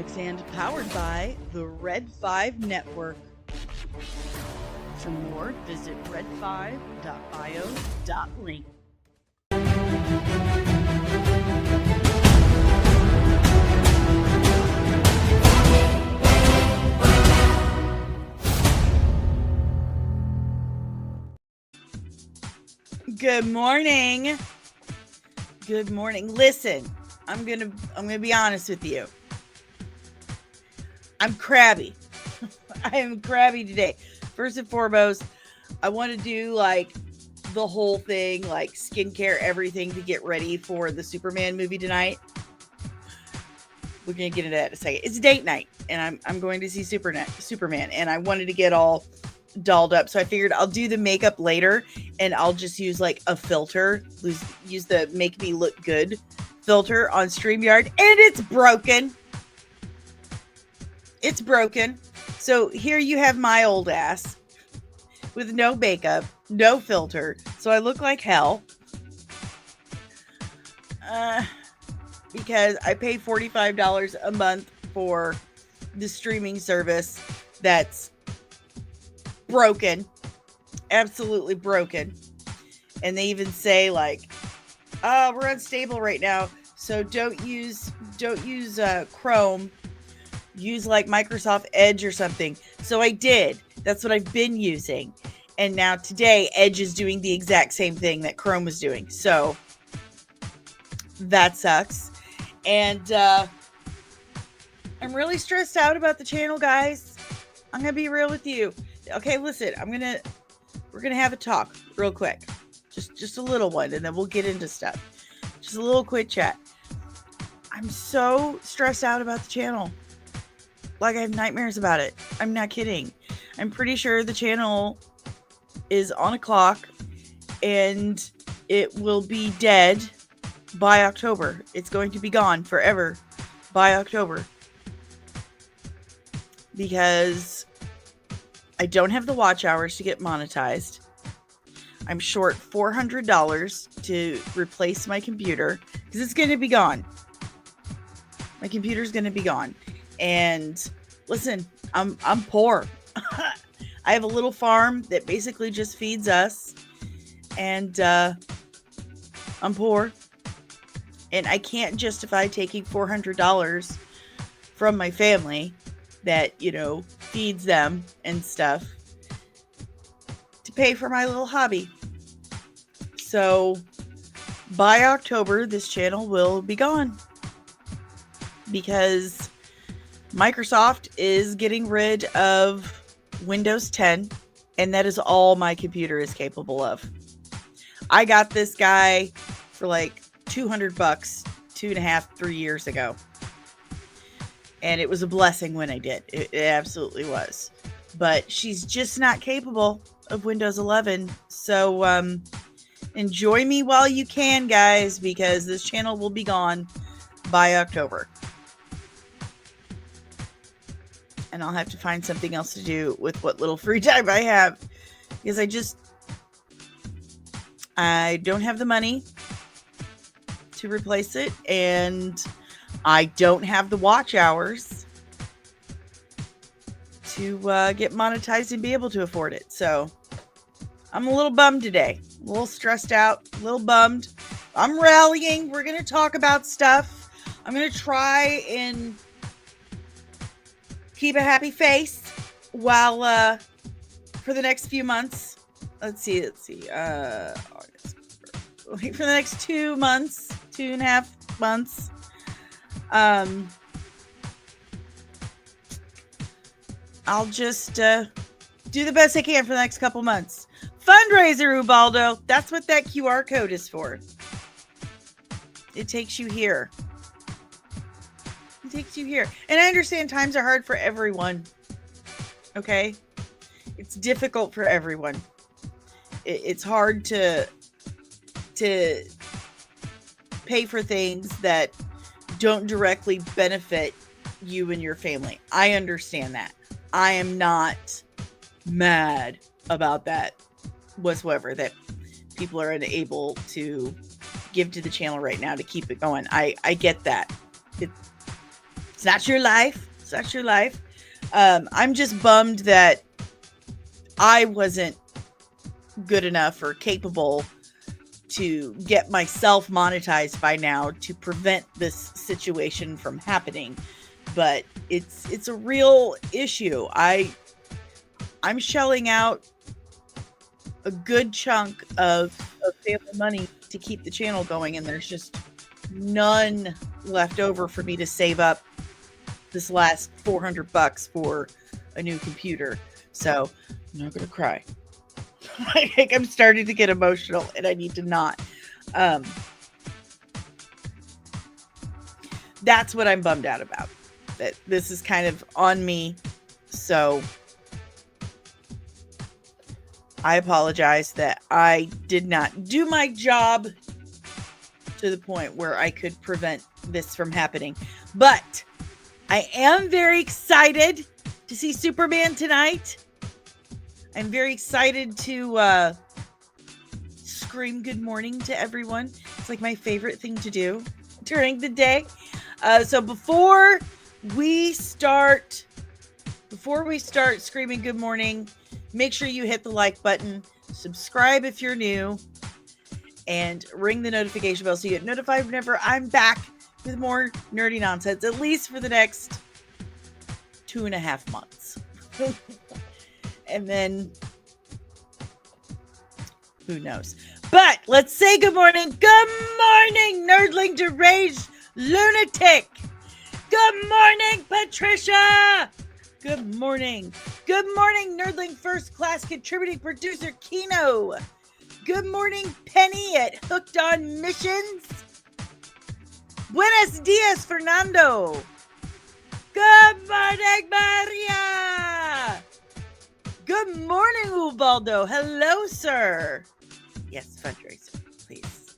Comics and powered by the Red 5 Network. For more, visit red5.bio.link. Good morning. Good morning. Listen, I'm gonna be honest with you. I'm crabby. I am crabby today. First and foremost, I want to do like the whole thing, like skincare, everything to get ready for the Superman movie tonight. We're gonna get into that in a second. It's date night, and I'm going to see Superman, and I wanted to get all dolled up, so I figured I'll do the makeup later, and I'll just use like a filter, use the make me look good filter on StreamYard, and it's broken. It's broken. So here you have my old ass with no makeup, no filter, so I look like hell. Because I pay $45 a month for the streaming service that's broken, absolutely broken. And they even say like, we're unstable right now, so don't use Chrome, use like Microsoft Edge or something. So I did. That's what I've been using, and now today Edge is doing the exact same thing that Chrome was doing, so that sucks. And I'm really stressed out about the channel, guys. I'm gonna be real with you. Okay, listen, we're gonna have a talk real quick, just a little one, and then we'll get into stuff. Just a little quick chat. I'm so stressed out about the channel. Like, I have nightmares about it. I'm not kidding. I'm pretty sure the channel is on a clock, and it will be dead by October. It's going to be gone forever by October, because I don't have the watch hours to get monetized. I'm short $400 to replace my computer, because it's going to be gone. My computer's going to be gone. And listen, I'm poor. I have a little farm that basically just feeds us, and I'm poor, and I can't justify taking $400 from my family that, you know, feeds them and stuff to pay for my little hobby. So by October, this channel will be gone, because Microsoft is getting rid of Windows 10, and that is all my computer is capable of. I got this guy for like $200 2.5, 3 years ago, and it was a blessing when I did. It absolutely was. But she's just not capable of Windows 11. So enjoy me while you can, guys, because this channel will be gone by October. And I'll have to find something else to do with what little free time I have, because I don't have the money to replace it, and I don't have the watch hours to get monetized and be able to afford it. So I'm a little bummed today, a little stressed out, a little bummed. I'm rallying. We're going to talk about stuff. I'm going to try and keep a happy face while for the next few months. Let's see. August, for the next 2 months, 2.5 months. I'll just do the best I can for the next couple months. Fundraiser, Ubaldo. That's what that QR code is for. It takes you here. It takes you here. And I understand times are hard for everyone. Okay? It's difficult for everyone. It's hard to pay for things that don't directly benefit you and your family. I understand that. I am not mad about that whatsoever, that people are unable to give to the channel right now to keep it going. I get that. It's not your life. It's not your life. I'm just bummed that I wasn't good enough or capable to get myself monetized by now to prevent this situation from happening. But it's a real issue. I'm shelling out a good chunk of family money to keep the channel going, and there's just none left over for me to save up this last $400 for a new computer. So I'm not gonna cry. I think I'm starting to get emotional, and I need to not. That's what I'm bummed out about. That this is kind of on me. So I apologize that I did not do my job to the point where I could prevent this from happening. But I am very excited to see Superman tonight. I'm very excited to scream good morning to everyone. It's like my favorite thing to do during the day. So before we start screaming good morning, make sure you hit the like button, subscribe if you're new, and ring the notification bell so you get notified whenever I'm back with more nerdy nonsense, at least for the next 2.5 months. And then who knows? But let's say good morning. Good morning, nerdling deranged lunatic. Good morning, Patricia. Good morning. Good morning, nerdling first class contributing producer Kino. Good morning, Penny at Hooked on Missions. Buenos dias, Fernando. Good morning, Maria. Good morning, Ubaldo. Hello, sir. Yes, fundraiser, please.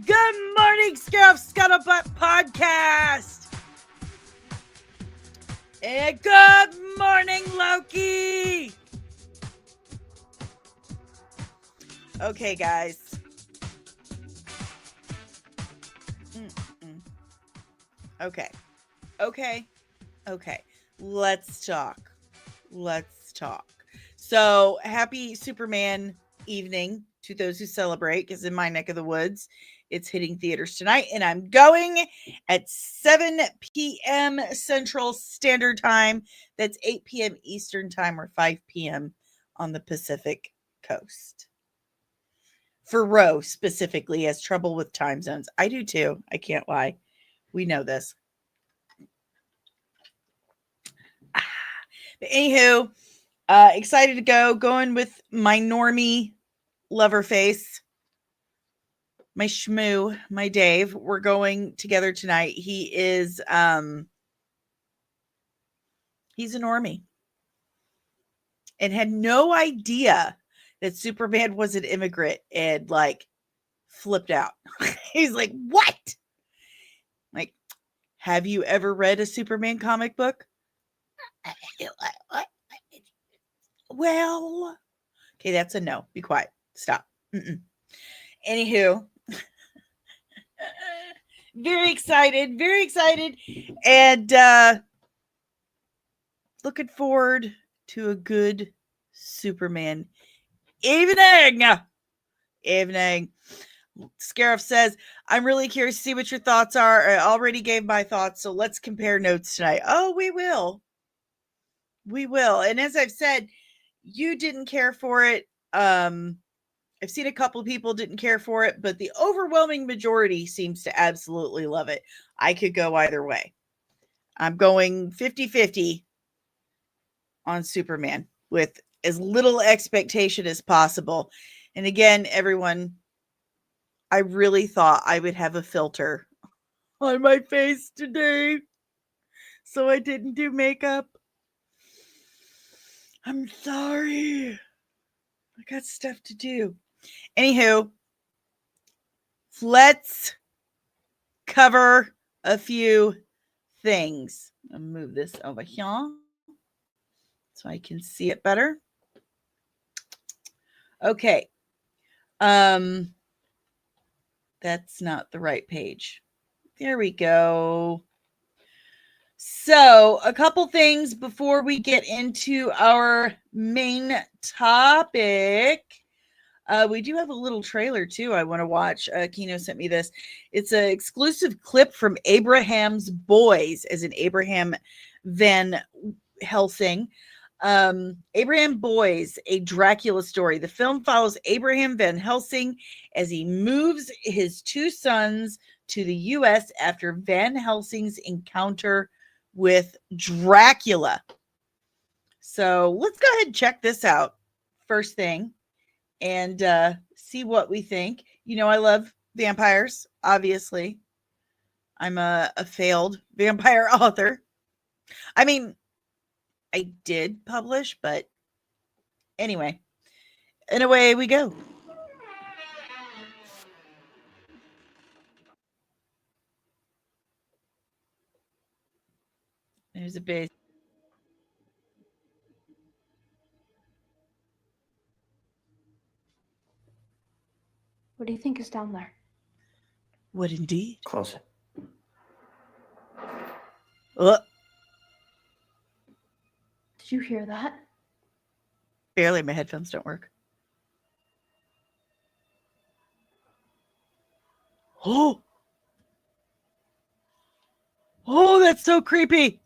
Good morning, Scare Off Scuttlebutt Podcast. And good morning, Loki. Okay, guys. Okay. Let's talk. So, happy Superman evening to those who celebrate, because in my neck of the woods, it's hitting theaters tonight, and I'm going at 7 p.m. Central Standard Time. That's 8 p.m. Eastern Time, or 5 p.m. on the Pacific Coast. For Ro specifically, has trouble with time zones. I do too. I can't lie. We know this. But anywho, excited to go. Going with my normie lover face. My shmoo, my Dave. We're going together tonight. He is he's a normie. And had no idea that Superman was an immigrant, and like flipped out. He's like, what? Like, have you ever read a Superman comic book? Well, okay, that's a no. Be quiet. Stop. Anywho, very excited, and looking forward to a good Superman evening. Scarif says, I'm really curious to see what your thoughts are. I already gave my thoughts, so let's compare notes tonight. Oh, we will. And as I've said, you didn't care for it. I've seen a couple of people didn't care for it, but the overwhelming majority seems to absolutely love it. I could go either way. I'm going 50-50 on Superman with as little expectation as possible. And again, everyone, I really thought I would have a filter on my face today, so I didn't do makeup. I'm sorry. I got stuff to do. Anywho, let's cover a few things. I'll move this over here so I can see it better. Okay. That's not the right page. There we go. So, a couple things before we get into our main topic. We do have a little trailer too I want to watch. Kino sent me this. It's an exclusive clip from Abraham's Boys as an Abraham Van Helsing. Abraham Boys, a Dracula story. The film follows Abraham Van Helsing as he moves his two sons to the U.S. after Van Helsing's encounter with Dracula. So let's go ahead and check this out first thing and see what we think. You know, I love vampires, obviously. I'm a failed vampire author. I mean, I did publish, but anyway, and away we go. There's a base. What do you think is down there? What indeed? Close it. Did you hear that? Barely. My headphones don't work. Oh, that's so creepy.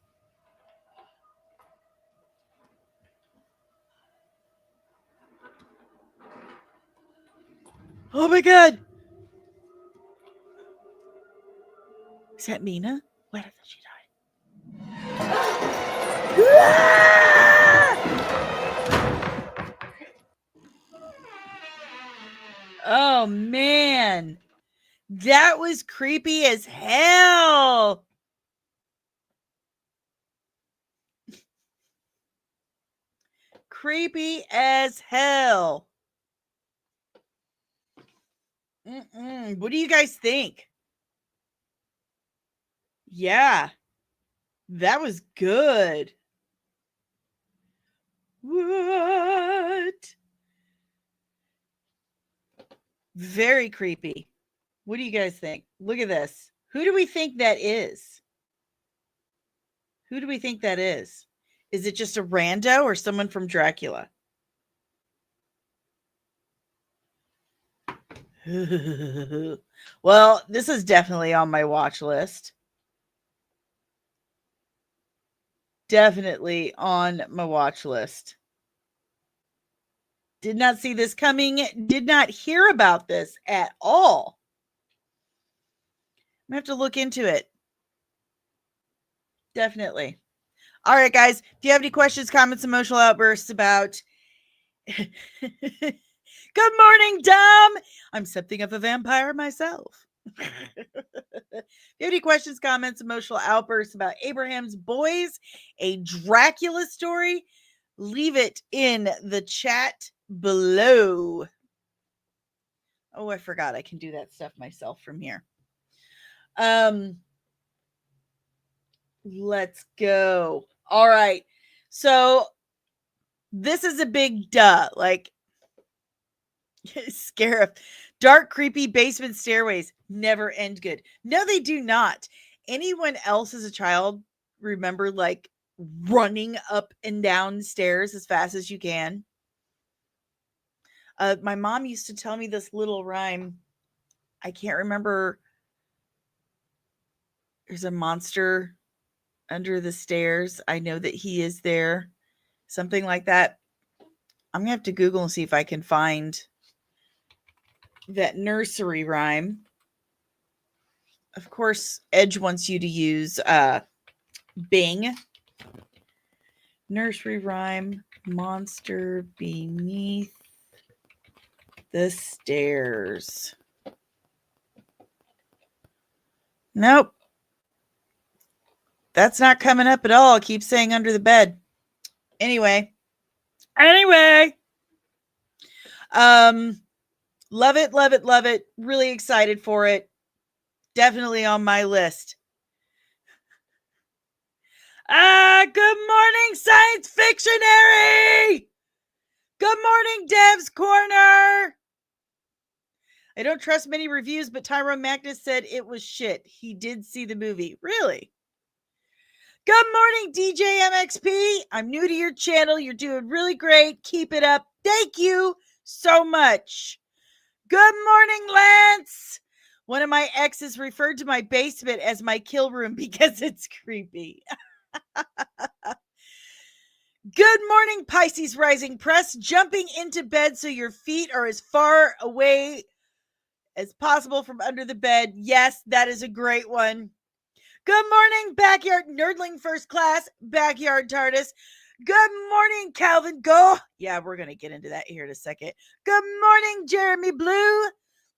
Oh my God. Is that Mina? Wait, I thought she died. Oh man. That was creepy as hell. Creepy as hell. What do you guys think? Yeah, that was good. What? Very creepy. What do you guys think? Look at this. Who do we think that is? Who do we think that is? Is it just a rando or someone from Dracula? Well, this is definitely on my watch list. Definitely on my watch list. Did not see this coming. Did not hear about this at all. I'm going to have to look into it. Definitely. All right, guys. Do you have any questions, comments, emotional outbursts about... Good morning, Dom. I'm something of a vampire myself. If you have any questions, comments, emotional outbursts about Abraham's Boys, a Dracula story, leave it in the chat below. Oh, I forgot I can do that stuff myself from here. Let's go. All right. So this is a big duh. Like, Scarif. Dark, creepy basement stairways never end good. No, they do not. Anyone else as a child remember like running up and down stairs as fast as you can? My mom used to tell me this little rhyme. I can't remember. There's a monster under the stairs. I know that he is there. Something like that. I'm going to have to Google and see if I can find that nursery rhyme. Of course, Edge wants you to use Bing. Nursery rhyme, monster beneath the stairs. Nope. That's not coming up at all. Keep saying under the bed. Anyway. Love it, love it, love it. Really excited for it. Definitely on my list. Good morning, Science Fictionary. Good morning, Dev's Corner. I don't trust many reviews, but Tyrone Magnus said it was shit. He did see the movie. Really? Good morning, DJ MXP. I'm new to your channel. You're doing really great. Keep it up. Thank you so much. Good morning, Lance. One of my exes referred to my basement as my kill room because it's creepy. Good morning, Pisces Rising Press. Jumping into bed so your feet are as far away as possible from under the bed. Yes, that is a great one. Good morning, Backyard Nerdling First Class, Backyard TARDIS. Good morning, Calvin Go. Yeah, we're going to get into that here in a second. Good morning, Jeremy Blue.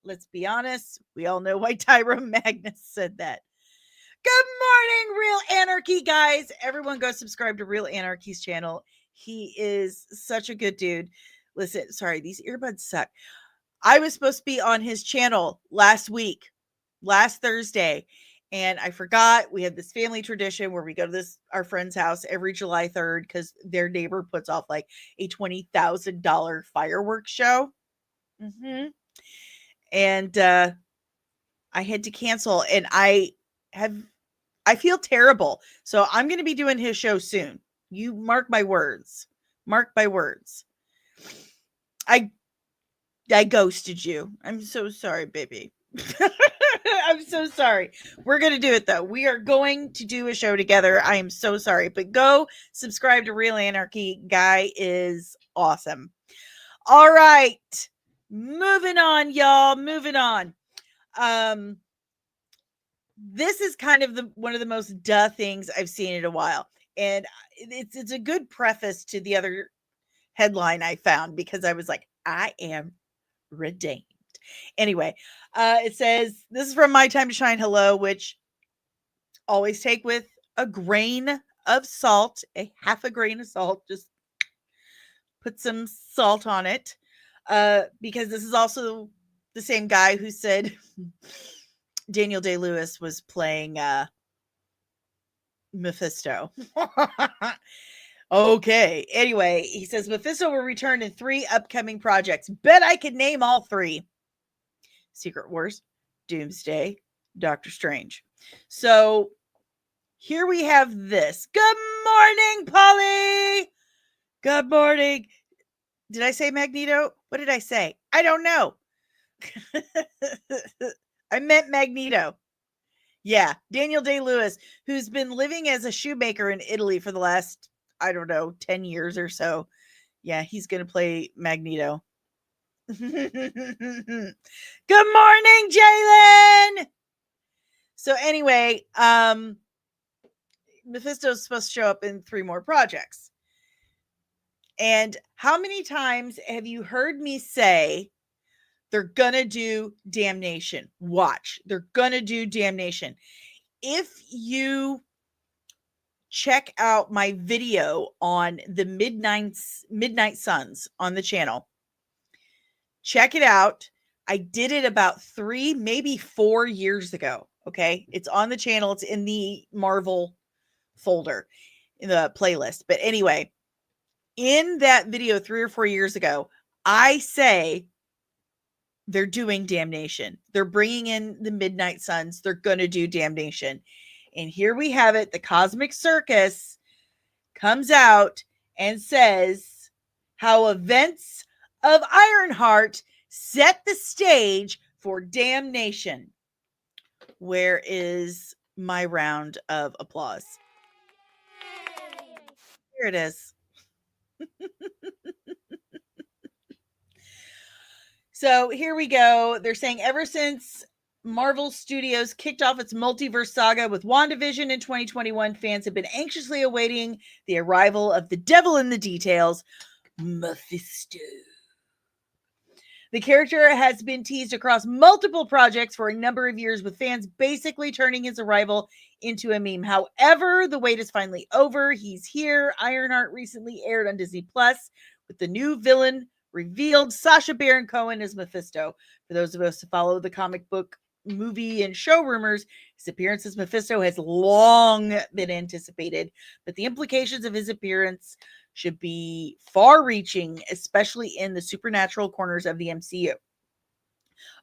Let's be honest, we all know why Tyra Magnus said that. Good morning, Real Anarchy, guys. Everyone go subscribe to Real Anarchy's channel. He is such a good dude. Listen, sorry, these earbuds suck. I was supposed to be on his channel last Thursday, and I forgot. We have this family tradition where we go to our friend's house every July 3rd because their neighbor puts off like a $20,000 fireworks show. And I had to cancel, and I feel terrible. So I'm going to be doing his show soon. You mark my words. Mark my words. I ghosted you. I'm so sorry, baby. I'm so sorry. We're going to do it, though. We are going to do a show together. I am so sorry. But go subscribe to Real Anarchy. Guy is awesome. All right. Moving on, y'all. Moving on. This is kind of one of the most duh things I've seen in a while. And it's a good preface to the other headline I found because I was like, I am redeemed. Anyway, it says, this is from My Time to Shine Hello, which always take with a grain of salt, a half a grain of salt. Just put some salt on it. Because this is also the same guy who said Daniel Day-Lewis was playing Mephisto. Okay. Anyway, he says Mephisto will return in 3 upcoming projects. Bet I could name all 3. Secret Wars, Doomsday, Doctor Strange. So here we have this. Good morning, Polly. Good morning. Did I say Magneto? What did I say? I don't know. I meant Magneto. Yeah, Daniel Day-Lewis, who's been living as a shoemaker in Italy for the last, 10 years or so. Yeah, he's going to play Magneto. Good morning, Jalen. So anyway, Mephisto's supposed to show up in 3 more projects. And how many times have you heard me say they're gonna do Damnation? Watch, they're gonna do Damnation. If you check out my video on the Midnight Suns on the channel, check it out. I did it about 3, maybe 4 years ago. Okay. It's on the channel. It's in the Marvel folder in the playlist. But anyway, in that video 3 or 4 years ago, I say they're doing Damnation. They're bringing in the Midnight Suns. They're going to do Damnation. And here we have it. The Cosmic Circus comes out and says how events of Ironheart set the stage for Damnation. Where is my round of applause? Here it is. So here we go. They're saying ever since Marvel Studios kicked off its multiverse saga with WandaVision in 2021, fans have been anxiously awaiting the arrival of the devil in the details, Mephisto. The character has been teased across multiple projects for a number of years, with fans basically turning his arrival into a meme. However, the wait is finally over. He's here. Ironheart recently aired on Disney Plus with the new villain revealed, Sacha Baron Cohen as Mephisto. For those of us who follow the comic book, movie, and show rumors, his appearance as Mephisto has long been anticipated, but the implications of his appearance should be far-reaching, especially in the supernatural corners of the MCU.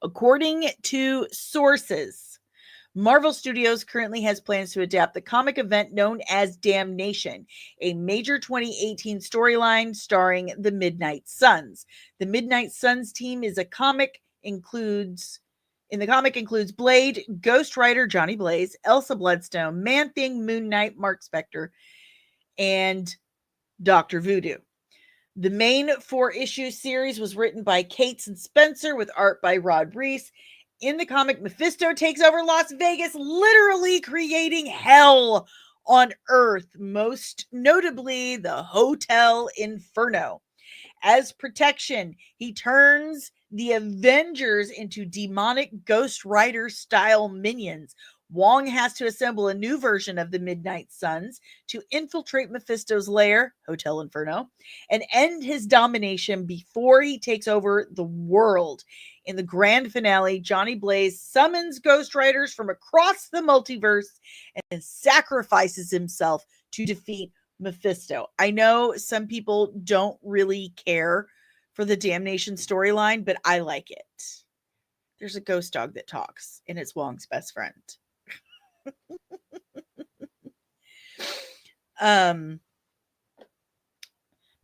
According to sources, Marvel Studios currently has plans to adapt the comic event known as Damnation, a major 2018 storyline starring the Midnight Suns. The Midnight Suns team is a comic includes Blade, Ghost Rider Johnny Blaze, Elsa Bloodstone, Man-Thing, Moon Knight, Mark Spector, and Dr. Voodoo. The main 4-issue series was written by Cates and Spencer with art by Rod Reese. In the comic, Mephisto takes over Las Vegas, literally creating hell on Earth, most notably the Hotel Inferno. As protection, he turns the Avengers into demonic Ghost Rider style minions. Wong has to assemble a new version of the Midnight Suns to infiltrate Mephisto's lair, Hotel Inferno, and end his domination before he takes over the world. In the grand finale, Johnny Blaze summons Ghost Riders from across the multiverse and sacrifices himself to defeat Mephisto. I know some people don't really care for the Damnation storyline, but I like it. There's a ghost dog that talks, and it's Wong's best friend.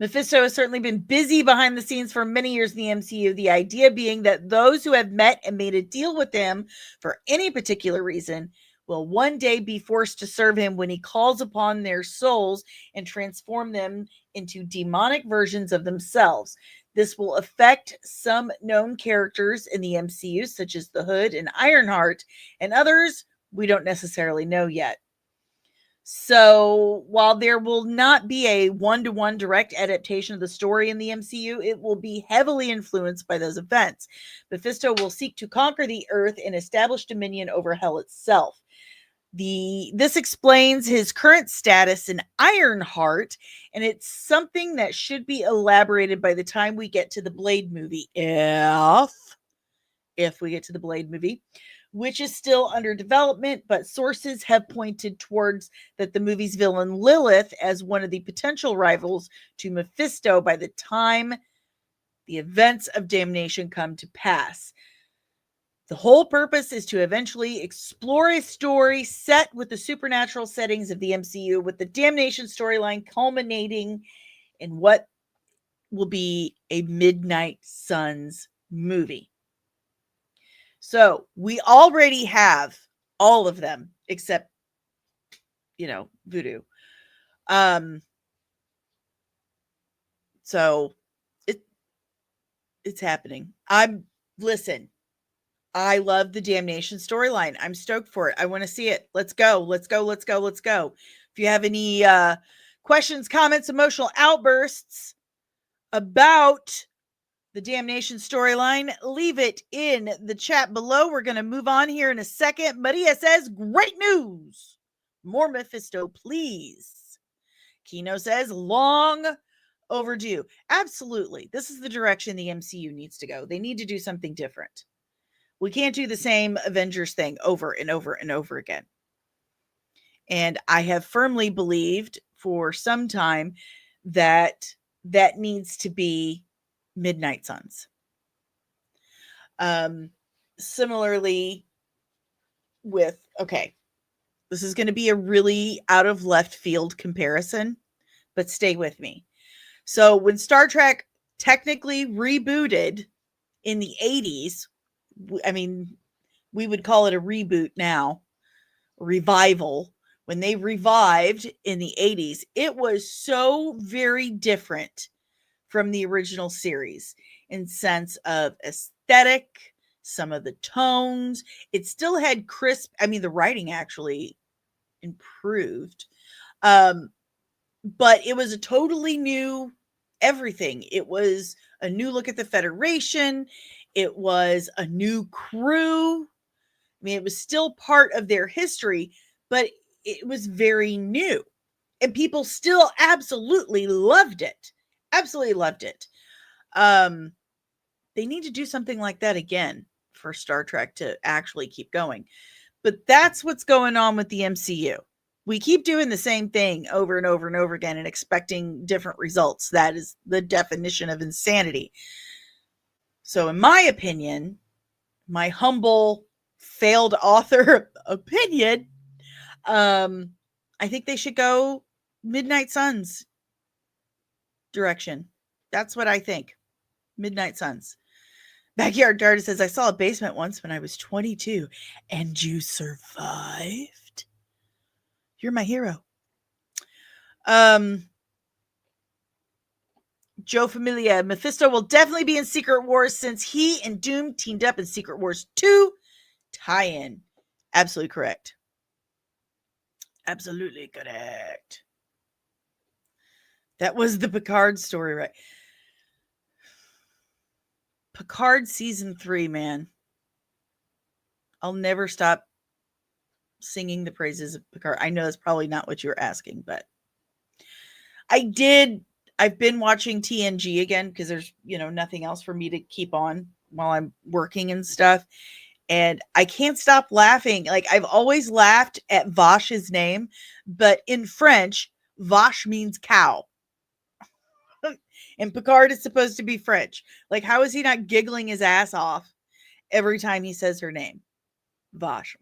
Mephisto has certainly been busy behind the scenes for many years in the MCU, the idea being that those who have met and made a deal with him for any particular reason will one day be forced to serve him when he calls upon their souls and transform them into demonic versions of themselves. This will affect some known characters in the MCU, such as the Hood and Ironheart, and others we don't necessarily know yet. So while there will not be a one-to-one direct adaptation of the story in the MCU, it will be heavily influenced by those events. Mephisto will seek to conquer the Earth and establish dominion over hell itself. This explains his current status in Ironheart, and it's something that should be elaborated by the time we get to the Blade movie, if we get to the Blade movie, which is still under development, but sources have pointed towards that the movie's villain Lilith as one of the potential rivals to Mephisto by the time the events of Damnation come to pass. The whole purpose is to eventually explore a story set with the supernatural settings of the MCU, with the Damnation storyline culminating in what will be a Midnight Suns movie. So we already have all of them except, Voodoo. So it's happening. Listen, I love the Damnation storyline. I'm stoked for it. I want to see it. Let's go. Let's go. Let's go. Let's go. If you have any questions, comments, emotional outbursts about the Damnation storyline, leave it in the chat below. We're going to move on here in a second. Maria says, great news. More Mephisto, please. Kino says, long overdue. Absolutely. This is the direction the MCU needs to go. They need to do something different. We can't do the same Avengers thing over and over and over again. And I have firmly believed for some time that needs to be Midnight Suns. Similarly with, this is going to be a really out of left field comparison, but stay with me. So when Star Trek technically rebooted in the 80s, we would call it a reboot now, revival. When they revived in the 80s, it was so very different from the original series in sense of aesthetic, some of the tones. It still had crisp, the writing actually improved. But it was a totally new everything. It was a new look at the Federation. It was a new crew. It was still part of their history, but it was very new. And people still absolutely loved it. Absolutely loved it. They need to do something like that again for Star Trek to actually keep going. But that's what's going on with the MCU. We keep doing the same thing over and over and over again and expecting different results. That is the definition of insanity. So in my opinion, my humble failed author opinion, I think they should go Midnight Suns direction. That's what I think. Midnight Suns. Backyard Dart says, I saw a basement once when I was 22 and you survived. You're my hero. Joe Familia, Mephisto will definitely be in Secret Wars since he and Doom teamed up in Secret Wars 2 tie-in. Absolutely correct. Absolutely correct. That was the Picard story, right? Picard season 3, man. I'll never stop singing the praises of Picard. I know that's probably not what you were asking, but I've been watching TNG again because there's, nothing else for me to keep on while I'm working and stuff. And I can't stop laughing. Like, I've always laughed at Vash's name, but in French, Vache means cow. And Picard is supposed to be French. Like, how is he not giggling his ass off every time he says her name? Vache.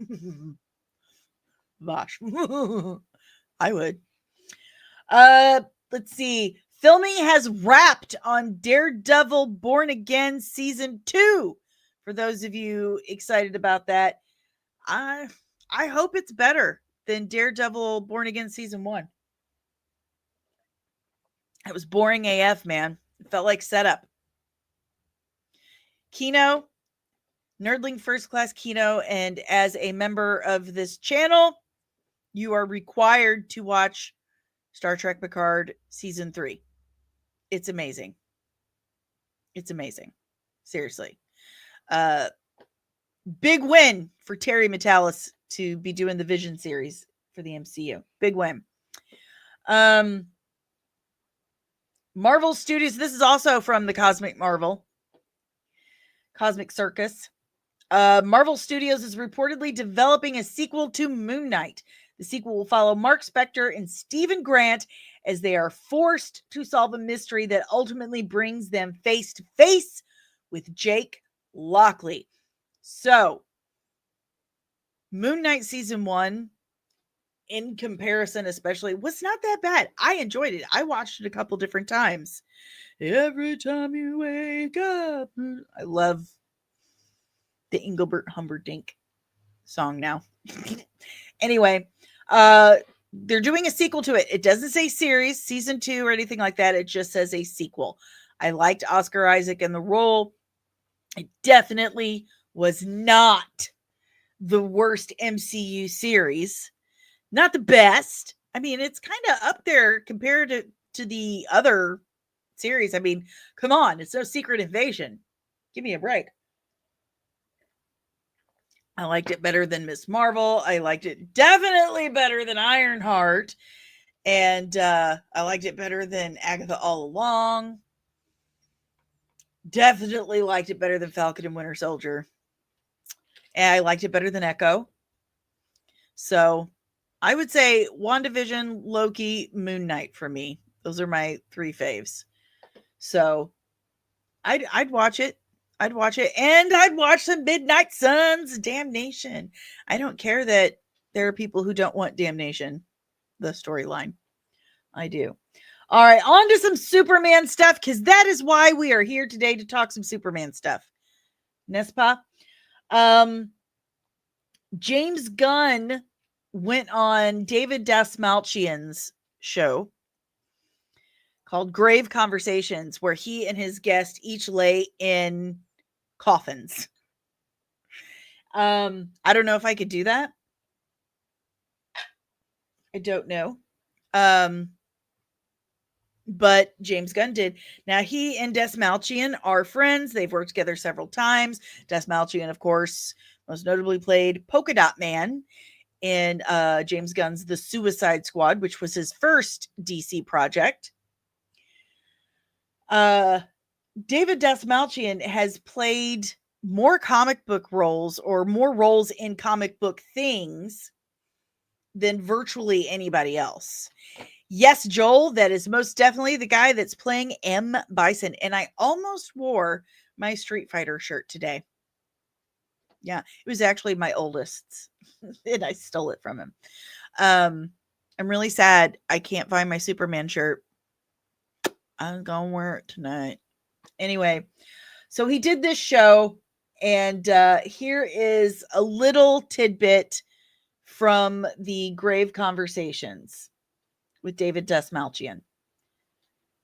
Vache. I would. Let's see. Filming has wrapped on Daredevil Born Again Season 2. For those of you excited about that, I hope it's better than Daredevil Born Again Season 1. It was boring AF, man. It felt like setup. Kino, Nerdling First Class Kino, and as a member of this channel, you are required to watch Star Trek Picard Season 3. It's amazing. It's amazing. Seriously. Big win for Terry Metalis to be doing the Vision series for the MCU. Big win. Marvel Studios. This is also from the Cosmic Circus. Marvel Studios is reportedly developing a sequel to Moon Knight. The sequel will follow Mark Spector and Stephen Grant as they are forced to solve a mystery that ultimately brings them face to face with Jake Lockley. So, Moon Knight Season 1, in comparison especially, was not that bad. I enjoyed it. I watched it a couple different times. Every time you wake up. I love the Engelbert Humperdinck song now. Anyway, they're doing a sequel to it. It doesn't say series, season 2 or anything like that. It just says a sequel. I liked Oscar Isaac in the role. It definitely was not the worst MCU series. Not the best. I mean, it's kind of up there compared to the other series. I mean, come on. It's no Secret Invasion. Give me a break. I liked it better than Miss Marvel. I liked it definitely better than Ironheart. And I liked it better than Agatha All Along. Definitely liked it better than Falcon and Winter Soldier. And I liked it better than Echo. So I would say WandaVision, Loki, Moon Knight for me. Those are my 3 faves. So I'd watch it. I'd watch it. And I'd watch some Midnight Suns, Damnation. I don't care that there are people who don't want Damnation, the storyline. I do. All right, on to some Superman stuff, because that is why we are here today, to talk some Superman stuff. N'est-ce pas? James Gunn went on David Dasmalchian's show called Grave Conversations, where he and his guest each lay in coffins. I don't know if I could do that. I don't know. But James Gunn did. Now, he and Dasmalchian are friends. They've worked together several times. Dasmalchian, of course, most notably played Polka Dot Man in James Gunn's The Suicide Squad, which was his first DC project. David Dasmalchian has played more comic book roles, or more roles in comic book things, than virtually anybody else. Yes, Joel, that is most definitely the guy that's playing M. Bison. And I almost wore my Street Fighter shirt today. Yeah, it was actually my oldest's. and I stole it from him. I'm really sad I can't find my Superman shirt. I'm gonna wear it tonight. Anyway, so he did this show, and here is a little tidbit from the Grave Conversations with David Dastmalchian.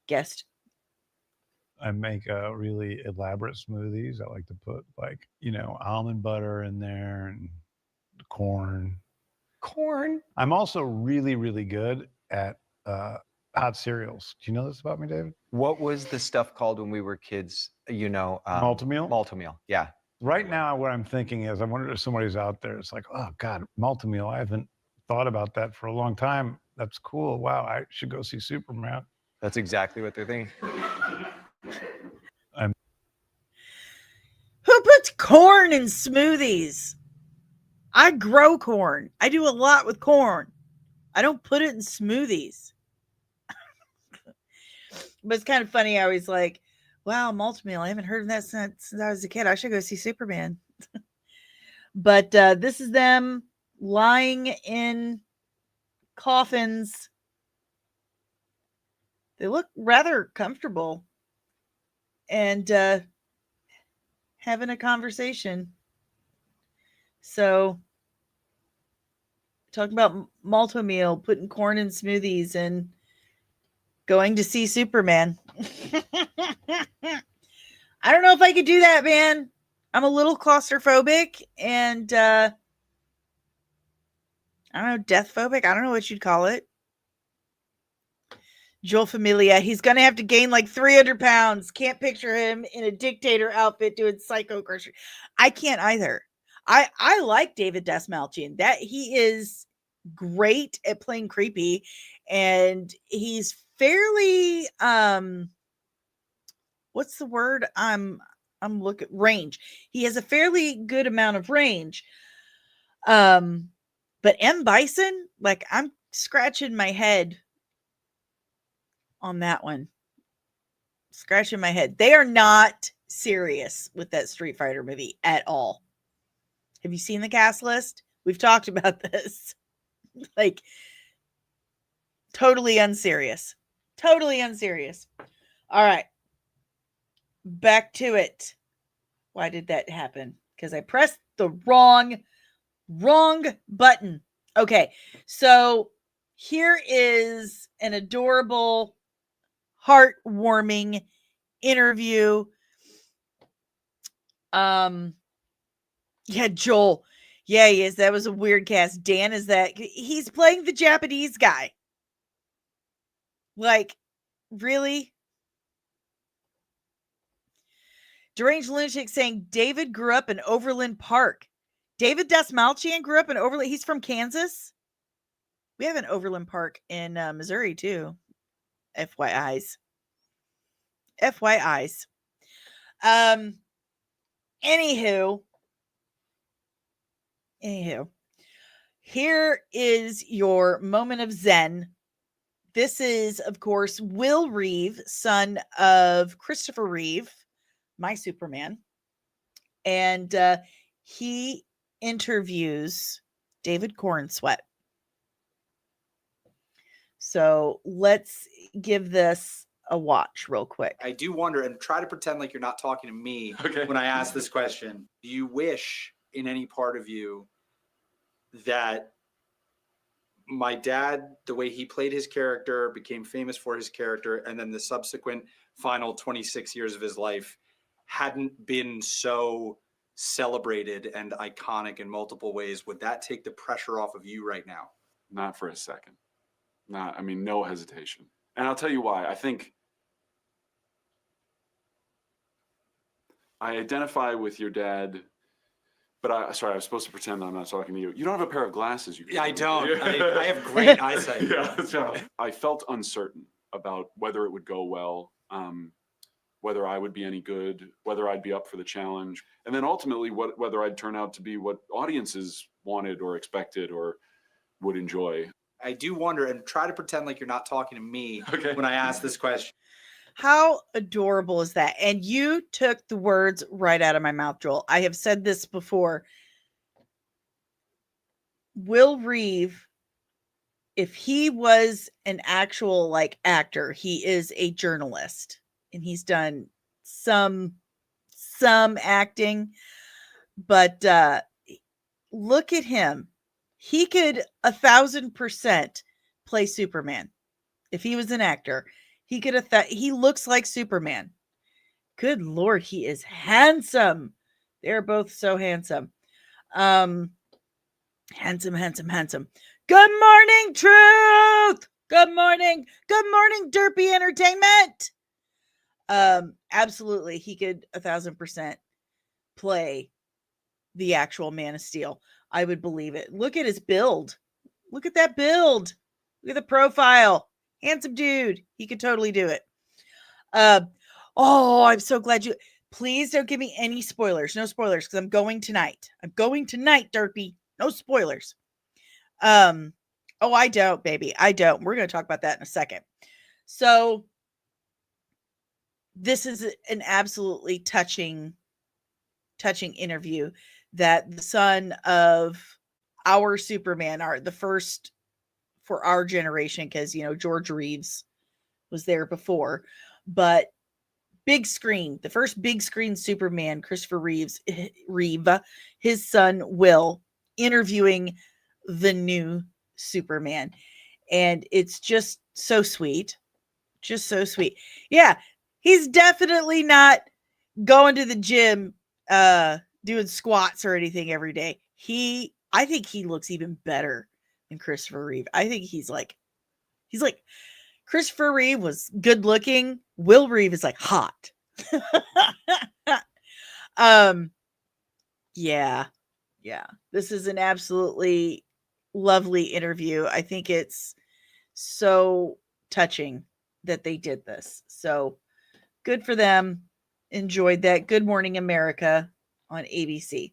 Guest. I make really elaborate smoothies. I like to put almond butter in there and corn. I'm also really, really good at hot cereals. Do you know this about me, David? What was the stuff called when we were kids? Maltomeal? Maltomeal, yeah. Right now, what I'm thinking is, I wonder if somebody's out there. It's like, oh God, Maltomeal. I haven't thought about that for a long time. That's cool. Wow, I should go see Superman. That's exactly what they're thinking. Who puts corn in smoothies? I grow corn. I do a lot with corn. I don't put it in smoothies. But it's kind of funny. I was like, wow, Maltomeal. I haven't heard of that since I was a kid. I should go see Superman. But this is them lying in coffins. They look rather comfortable. And having a conversation. So, talking about Maltomeal, putting corn in smoothies, and going to see Superman. I don't know if I could do that, man. I'm a little claustrophobic and I don't know, death phobic. I don't know what you'd call it. Joel Familia, he's going to have to gain like 300 pounds. Can't picture him in a dictator outfit doing psycho grocery. I can't either. I like David Dastmalchian. That he is great at playing creepy, and he's fairly what's the word? I'm looking range. He has a fairly good amount of range. But M. Bison, like I'm scratching my head on that one. Scratching my head. They are not serious with that Street Fighter movie at all. Have you seen the cast list? We've talked about this. Like, totally unserious. Totally unserious. All right. Back to it. Why did that happen? Because I pressed the wrong button. Okay. So here is an adorable, heartwarming interview. Yeah, Joel. Yeah, he is. That was a weird cast. Dan is that. He's playing the Japanese guy. Like, really? Deranged Lunatic saying David grew up in Overland Park. David Dastmalchian grew up in Overland. He's from Kansas. We have an Overland Park in Missouri, too. FYIs. FYIs. Anywho, here is your moment of zen. This is, of course, Will Reeve, son of Christopher Reeve, my Superman. And he interviews David Cornsweat. So let's give this a watch real quick. I do wonder, and try to pretend like you're not talking to me when I ask this question. Do you wish in any part of you that my dad, the way he played his character, became famous for his character, and then the subsequent final 26 years of his life hadn't been so celebrated and iconic in multiple ways? Would that take the pressure off of you right now? Not for a second. No hesitation. And I'll tell you why. I think I identify with your dad, but I was supposed to pretend I'm not talking to you. You don't have a pair of glasses. Yeah, I don't. I have great eyesight. Yeah, so I felt uncertain about whether it would go well, whether I would be any good, whether I'd be up for the challenge, and then ultimately whether I'd turn out to be what audiences wanted or expected or would enjoy. I do wonder, and try to pretend like you're not talking to me when I ask this question. How adorable is that? And you took the words right out of my mouth, Joel. I have said this before. Will Reeve, if he was an actual like actor, he is a journalist and he's done some acting, but look at him. He could 1,000% play Superman. If he was an actor, he could he looks like Superman. Good Lord, he is handsome. They're both so handsome. Handsome. Good morning, Truth. Good morning, Derpy Entertainment. Absolutely, he could 1,000% play the actual Man of Steel. I would believe it. Look at his build. Look at that build. Look at the profile. Handsome dude. He could totally do it. Oh, I'm so glad you. Please don't give me any spoilers. No spoilers, because I'm going tonight. Derpy. No spoilers. Oh, I don't, baby. I don't. We're going to talk about that in a second. So, this is an absolutely touching interview that the son of our Superman, the first for our generation, because George Reeves was there before, but big screen, the first big screen Superman, Christopher Reeve, his son Will, interviewing the new Superman, and it's just so sweet. Yeah, he's definitely not going to the gym doing squats or anything every day. I think he looks even better than Christopher Reeve. I think he's like Christopher Reeve was good looking. Will Reeve is like hot. Yeah. This is an absolutely lovely interview. I think it's so touching that they did this. So good for them. Enjoyed that. Good Morning America on ABC.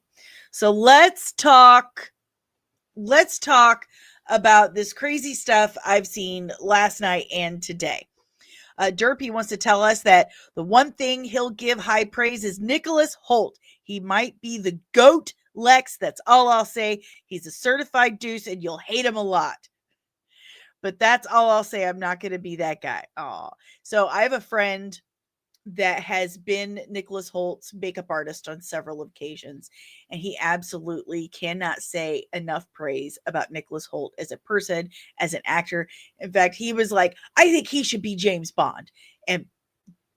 So let's talk about this crazy stuff I've seen last night and today. Derpy wants to tell us that the one thing he'll give high praise is Nicholas Hoult. He might be the GOAT Lex. That's all I'll say. He's a certified deuce and you'll hate him a lot. But that's all I'll say. I'm not going to be that guy. Oh, so I have a friend that has been Nicholas Hoult's makeup artist on several occasions, and he absolutely cannot say enough praise about Nicholas Hoult as a person, as an actor. In fact, he was like, I think he should be James Bond. And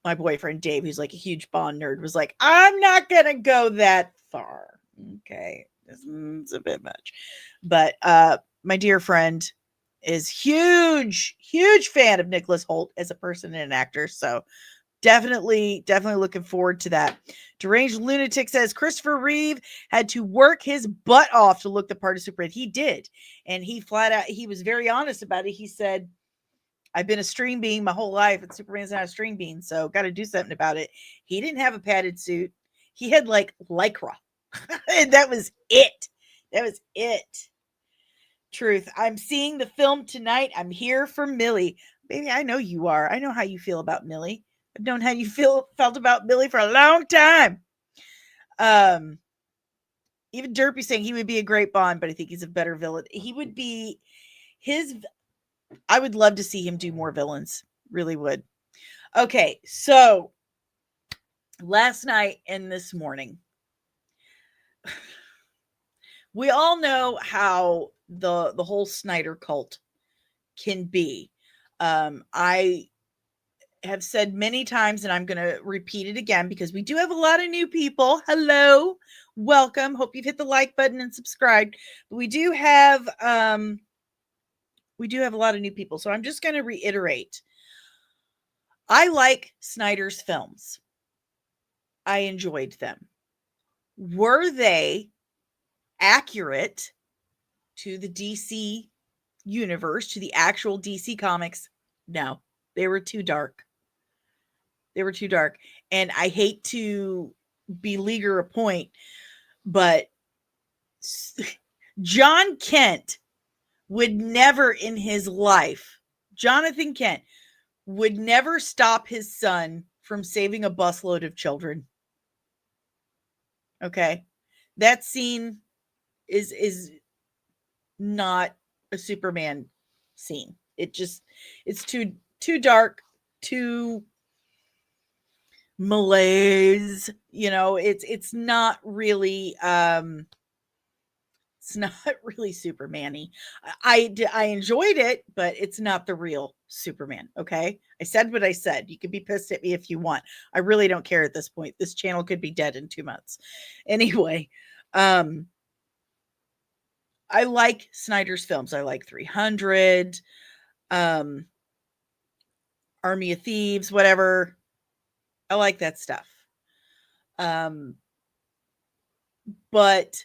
my boyfriend Dave, who's like a huge Bond nerd, was like, I'm not gonna go that far. Okay, it's a bit much. But my dear friend is huge fan of Nicholas Hoult as a person and an actor. So definitely looking forward to that. Deranged Lunatic says Christopher Reeve had to work his butt off to look the part of Superman. He did. And he was very honest about it. He said, I've been a string bean my whole life, and Superman's not a string bean, so got to do something about it. He didn't have a padded suit. He had like Lycra. And that was it. Truth. I'm seeing the film tonight. I'm here for Millie. Baby, I know you are. I know how you feel about Millie. I've known how you felt about Millie for a long time. Even Derpy saying he would be a great Bond, but I think he's a better villain. He would be I would love to see him do more villains. Really would. Okay, so last night and this morning, we all know how the whole Snyder cult can be. I have said many times, and I'm going to repeat it again because we do have a lot of new people. Hello, welcome. Hope you've hit the like button and subscribed. But we do have a lot of new people, so I'm just going to reiterate. I like Snyder's films. I enjoyed them. Were they accurate to the DC universe, to the actual DC comics? No, they were too dark. And I hate to beleaguer a point, but John Kent would never in his life, Jonathan Kent would never stop his son from saving a busload of children. Okay. That scene is not a Superman scene. It's too dark, too malaise. It's not really it's not really Superman-y. I enjoyed it, but it's not the real Superman. Okay, I said what I said. You can be pissed at me if you want. I really don't care at this point. This channel could be dead in 2 months. Anyway, I like Snyder's films. I like 300, Army of Thieves, whatever. I like that stuff. But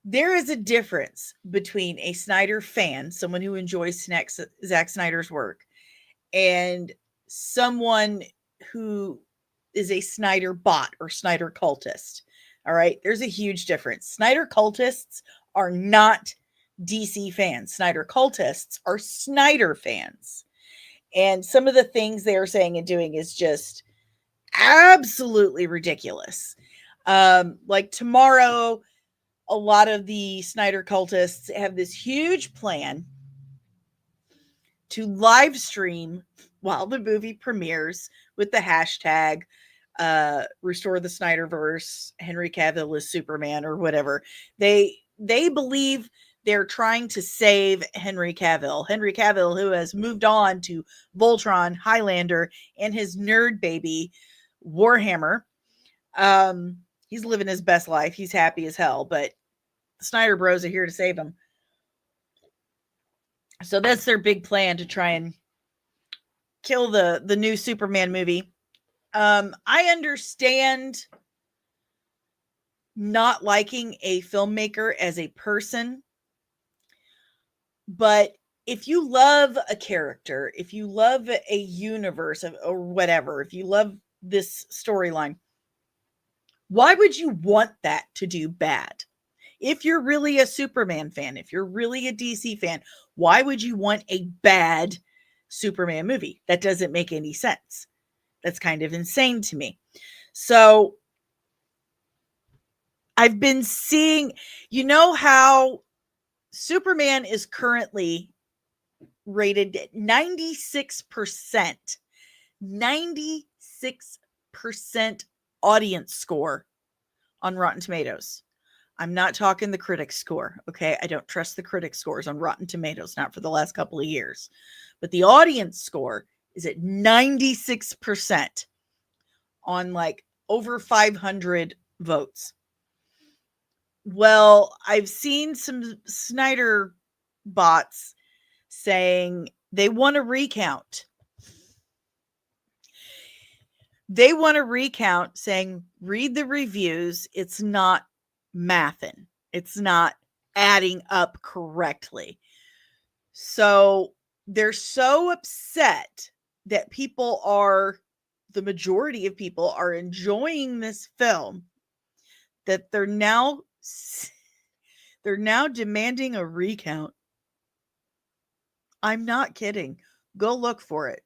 there is a difference between a Snyder fan, someone who enjoys Zack Snyder's work, and someone who is a Snyder bot or Snyder cultist. All right. There's a huge difference. Snyder cultists are not DC fans. Snyder cultists are Snyder fans. And some of the things they are saying and doing is just absolutely ridiculous. Like tomorrow, a lot of the Snyder cultists have this huge plan to live stream while the movie premieres with the hashtag restore the Snyderverse, Henry Cavill is Superman, or whatever. They believe they're trying to save Henry Cavill, who has moved on to Voltron, Highlander, and his nerd baby Warhammer. He's living his best life. He's happy as hell, but the Snyder Bros are here to save him. So that's their big plan, to try and kill the new Superman movie. I understand not liking a filmmaker as a person, but if you love a character, if you love a universe or whatever, if you love this storyline, why would you want that to do bad? If you're really a Superman fan, if you're really a DC fan, why would you want a bad Superman movie? That doesn't make any sense. That's kind of insane to me. So I've been seeing, how Superman is currently rated 96%, 96% audience score on Rotten Tomatoes. I'm not talking the critic score, okay? I don't trust the critic scores on Rotten Tomatoes, not for the last couple of years. But the audience score is at 96% on like over 500 votes. Well, I've seen some Snyder bots saying they want a recount. They want a recount, saying, read the reviews. It's not mathin'. It's not adding up correctly. So they're so upset that the majority of people are enjoying this film, that they're now demanding a recount. I'm not kidding. Go look for it.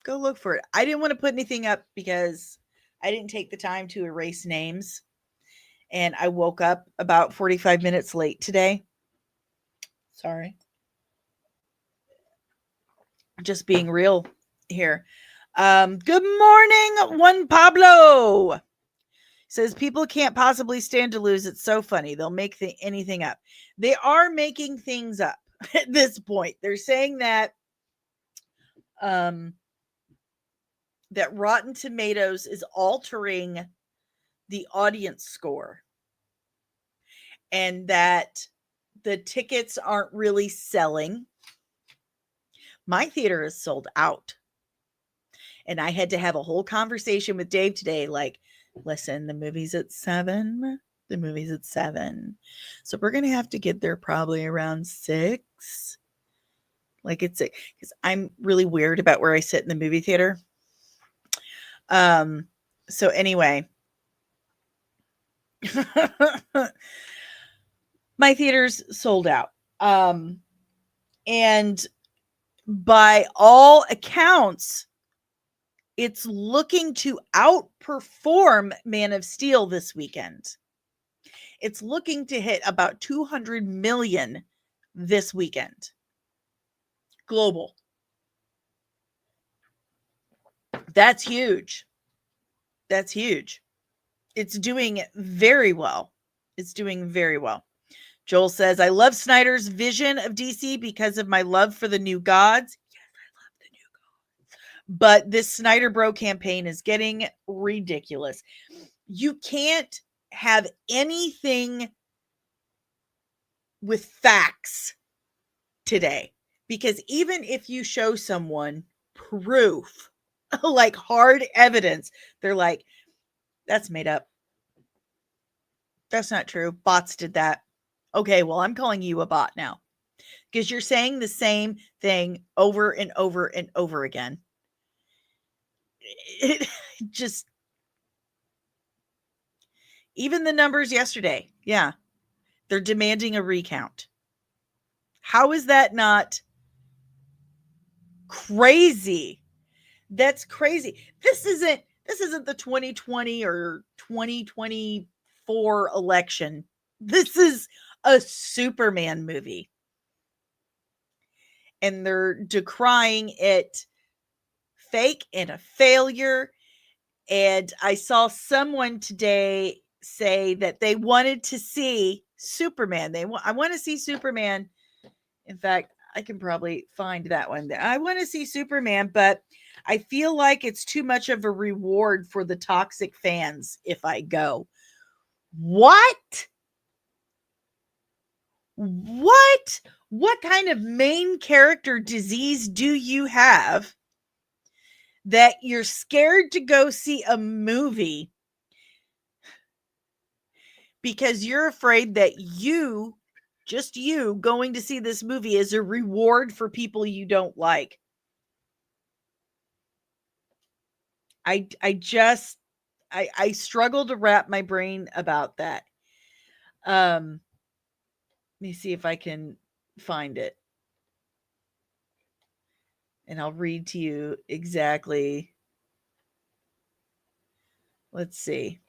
Go look for it. I didn't want to put anything up because I didn't take the time to erase names. And I woke up about 45 minutes late today. Sorry. Just being real here. Good morning, Juan Pablo. Says people can't possibly stand to lose. It's so funny. They'll make anything up. They are making things up at this point. They're saying that that Rotten Tomatoes is altering the audience score, and that the tickets aren't really selling. My theater is sold out. And I had to have a whole conversation with Dave today. Like, listen, the movie's at 7. The movie's at 7. So we're going to have to get there probably around 6. Like it's because I'm really weird about where I sit in the movie theater. So anyway, my theater's sold out. And by all accounts, it's looking to outperform Man of Steel this weekend. it's looking to hit about 200 million this weekend. Global. That's huge. That's huge. It's doing very well. It's doing very well. Joel says, I love Snyder's vision of DC because of my love for the new gods. Yes, I love the new gods. But this Snyder Bro campaign is getting ridiculous. You can't have anything with facts today, because even if you show someone proof, like hard evidence, they're like, that's made up. That's not true. Bots did that. Okay, well, I'm calling you a bot now because you're saying the same thing over and over and over again. It just, even the numbers yesterday, yeah, they're demanding a recount. How is that not crazy? That's crazy. This isn't the 2020 or 2024 election. This is a Superman movie. And they're decrying it fake and a failure. And I saw someone today say that they wanted to see Superman. I want to see Superman. In fact, I can probably find that one. I want to see Superman, but I feel like it's too much of a reward for the toxic fans if I go. What? What kind of main character disease do you have that you're scared to go see a movie because you're afraid that just you going to see this movie is a reward for people you don't like? I struggle to wrap my brain about that. Let me see if I can find it. And I'll read to you exactly. Let's see.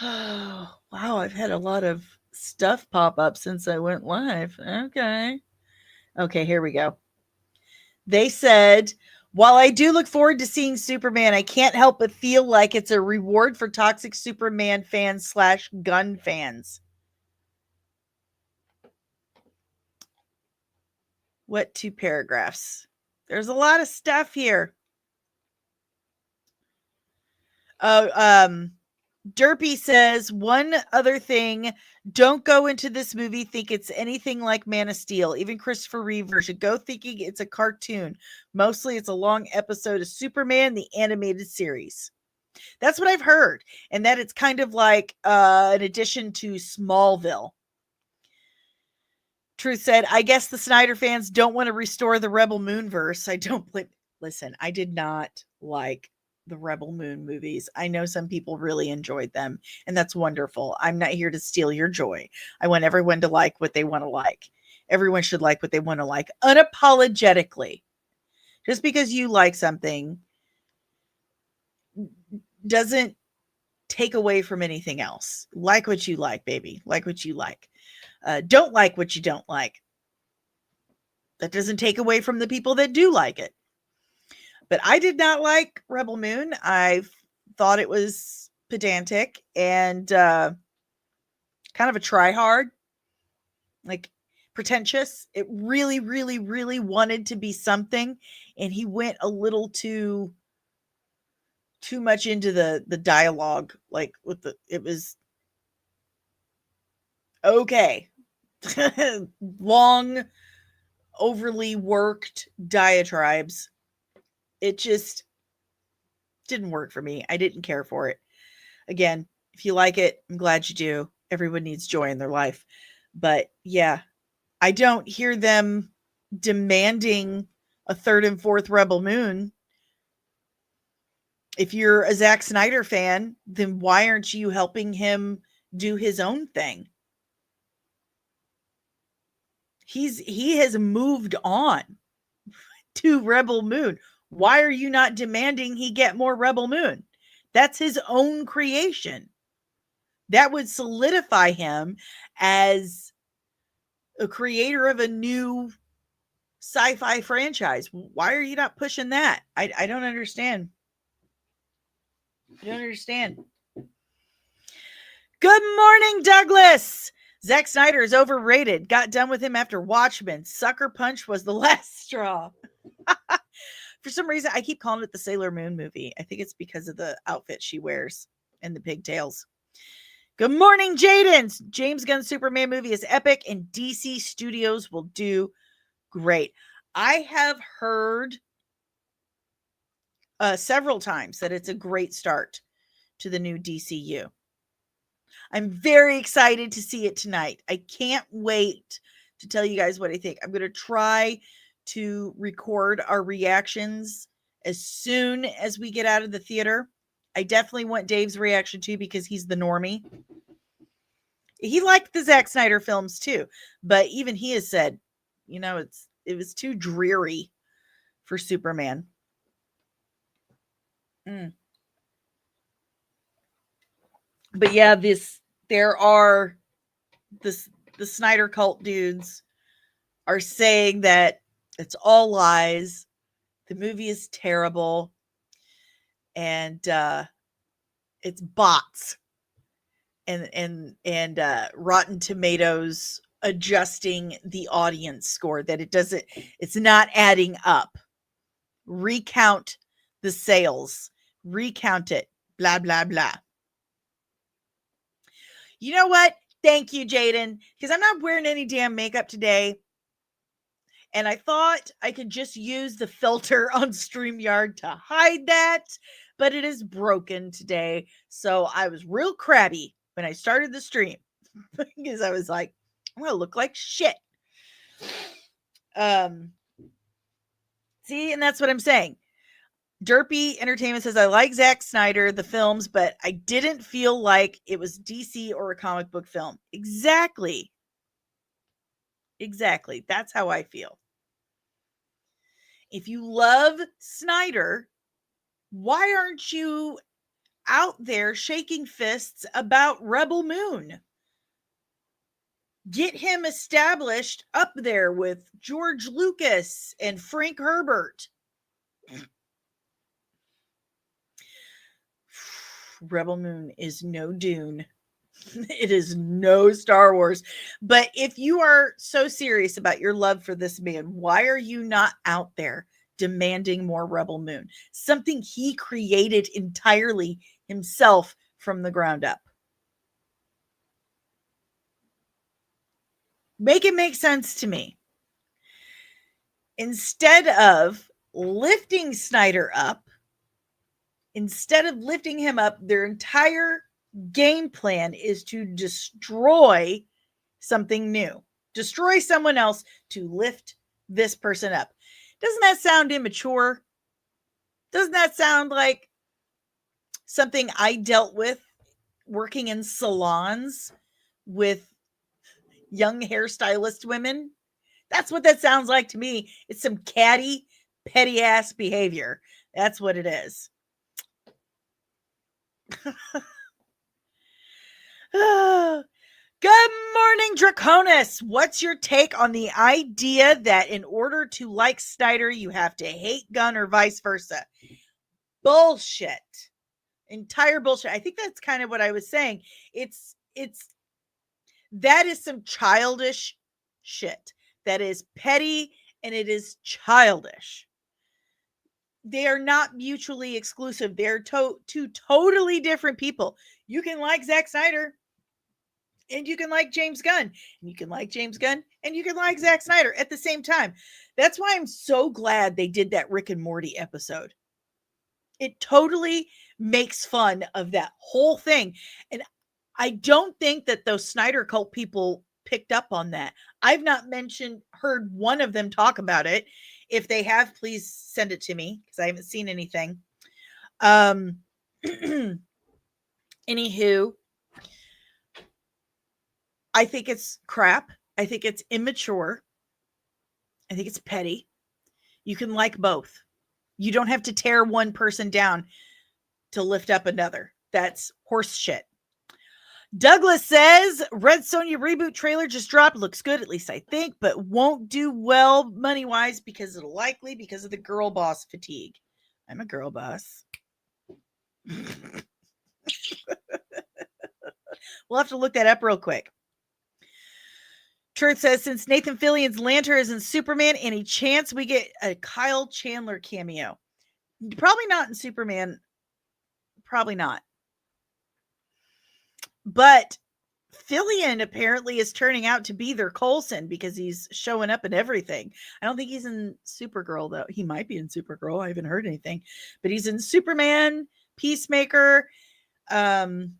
Oh, wow, I've had a lot of stuff pop up since I went live. Okay, here we go. They said, while I do look forward to seeing Superman, I can't help but feel like it's a reward for toxic Superman fans / Gunn fans. What 2 paragraphs? There's a lot of stuff here. Derpy says, one other thing, don't go into this movie think it's anything like Man of Steel. Even Christopher Reeve version, go thinking it's a cartoon. Mostly it's a long episode of Superman, the animated series. That's what I've heard. And that it's kind of like an addition to Smallville. Truth said, I guess the Snyder fans don't want to restore the Rebel Moon verse. I don't blame. Listen, I did not like the Rebel Moon movies. I know some people really enjoyed them, and that's wonderful. I'm not here to steal your joy. I want everyone to like what they want to like. Everyone should like what they want to like unapologetically. Just because you like something doesn't take away from anything else. Like what you like, baby. Like what you like. Don't like what you don't like. That doesn't take away from the people that do like it. But I did not like Rebel Moon. I thought it was pedantic and kind of a try-hard, like pretentious. It really, really, really wanted to be something, and he went a little too much into the dialogue. Like it was okay. Long, overly worked diatribes. It just didn't work for me. I didn't care for it. Again, if you like it, I'm glad you do. Everyone needs joy in their life. But yeah, I don't hear them demanding a 3rd and 4th Rebel Moon. If you're a Zack Snyder fan, then why aren't you helping him do his own thing? He has moved on to Rebel Moon. Why are you not demanding he get more Rebel Moon? That's his own creation. That would solidify him as a creator of a new sci-fi franchise. Why are you not pushing that? I don't understand. I don't understand. Good morning, Douglas. Zack Snyder is overrated. Got done with him after Watchmen. Sucker Punch was the last straw. For some reason, I keep calling it the Sailor Moon movie. I think it's because of the outfit she wears and the pigtails. Good morning, Jaden. James Gunn's Superman movie is epic and DC Studios will do great. I have heard several times that it's a great start to the new DCU. I'm very excited to see it tonight. I can't wait to tell you guys what I think. I'm going to try to record our reactions as soon as we get out of the theater. I definitely want Dave's reaction too, because he's the normie. He liked the Zack Snyder films too, but even he has said, you know, it was too dreary for Superman. But yeah, the Snyder cult dudes are saying that it's all lies. The movie is terrible. And it's bots. And Rotten Tomatoes adjusting the audience score, that it's not adding up. Recount the sales. Recount it. Blah, blah, blah. You know what? Thank you, Jaden, because I'm not wearing any damn makeup today. And I thought I could just use the filter on StreamYard to hide that, but it is broken today. So I was real crabby when I started the stream because I was like, I'm going to look like shit. See, and that's what I'm saying. Derpy Entertainment says, I like Zack Snyder, the films, but I didn't feel like it was DC or a comic book film. Exactly. That's how I feel. If you love Snyder, why aren't you out there shaking fists about Rebel Moon? Get him established up there with George Lucas and Frank Herbert. Rebel Moon is no Dune. It is no Star Wars. But if you are so serious about your love for this man, why are you not out there demanding more Rebel Moon? Something he created entirely himself from the ground up. Make it make sense to me. Instead of lifting Snyder up, their entire game plan is to destroy something new, destroy someone else to lift this person up. Doesn't that sound immature? Doesn't that sound like something I dealt with working in salons with young hairstylist women? That's what that sounds like to me. It's some catty, petty ass behavior. That's what it is. Good morning, Draconis. What's your take on the idea that in order to like Snyder, you have to hate Gunn or vice versa? Bullshit. Entire bullshit. I think that's kind of what I was saying. That is some childish shit. That is petty and it is childish. They are not mutually exclusive. They're two totally different people. You can like Zack Snyder and you can like James Gunn, and you can like James Gunn and you can like Zack Snyder at the same time. That's why I'm so glad they did that Rick and Morty episode. It totally makes fun of that whole thing. And I don't think that those Snyder cult people picked up on that. I've not heard one of them talk about it. If they have, please send it to me because I haven't seen anything. Anywho, I think it's crap. I think it's immature. I think it's petty. You can like both. You don't have to tear one person down to lift up another. That's horse shit. Douglas says Red Sonja reboot trailer just dropped. Looks good, at least I think, but won't do well money-wise because of the girl boss fatigue. I'm a girl boss. We'll have to look that up real quick. Truth says, since Nathan Fillion's Lantern is in Superman, any chance we get a Kyle Chandler cameo? Probably not in Superman. Probably not. But Fillion apparently is turning out to be their Coulson because he's showing up in everything. I don't think he's in Supergirl, though. He might be in Supergirl. I haven't heard anything. But he's in Superman, Peacemaker, and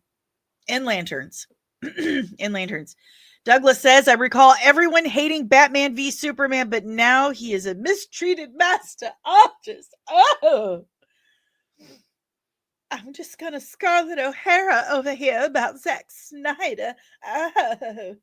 Lanterns. And Lanterns. Douglas says, I recall everyone hating Batman v Superman, but now he is a mistreated master artist. Oh! I'm just gonna Scarlett O'Hara over here about Zack Snyder. Oh.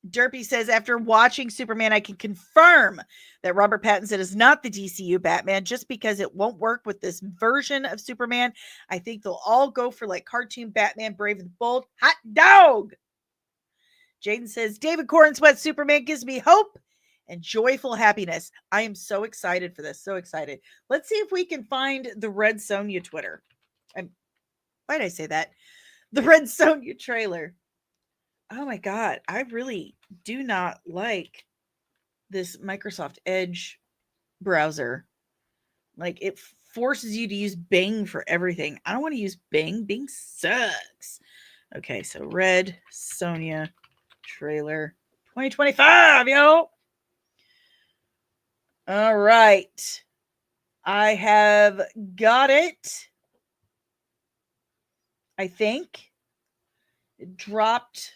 Derpy says, after watching Superman, I can confirm that Robert Pattinson is not the DCU Batman just because it won't work with this version of Superman. I think they'll all go for like cartoon Batman, Brave and Bold. Hot dog! Jaden says, David Corn Sweat Superman gives me hope and joyful happiness. I am so excited for this. So excited. Let's see if we can find the Red Sonja Twitter. Why did I say that? The Red Sonja trailer. Oh my God. I really do not like this Microsoft Edge browser. Like, it forces you to use Bing for everything. I don't want to use Bing. Bing sucks. Okay, so Red Sonja trailer 2025, yo. All right. I have got it. I think it dropped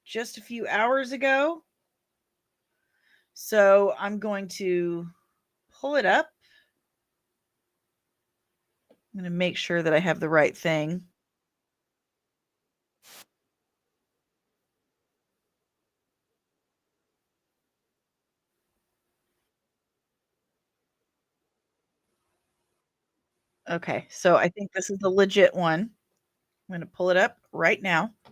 just a few hours ago. So I'm going to pull it up. I'm going to make sure that I have the right thing. Okay, so I think this is the legit one. I'm going to pull it up right now. I'm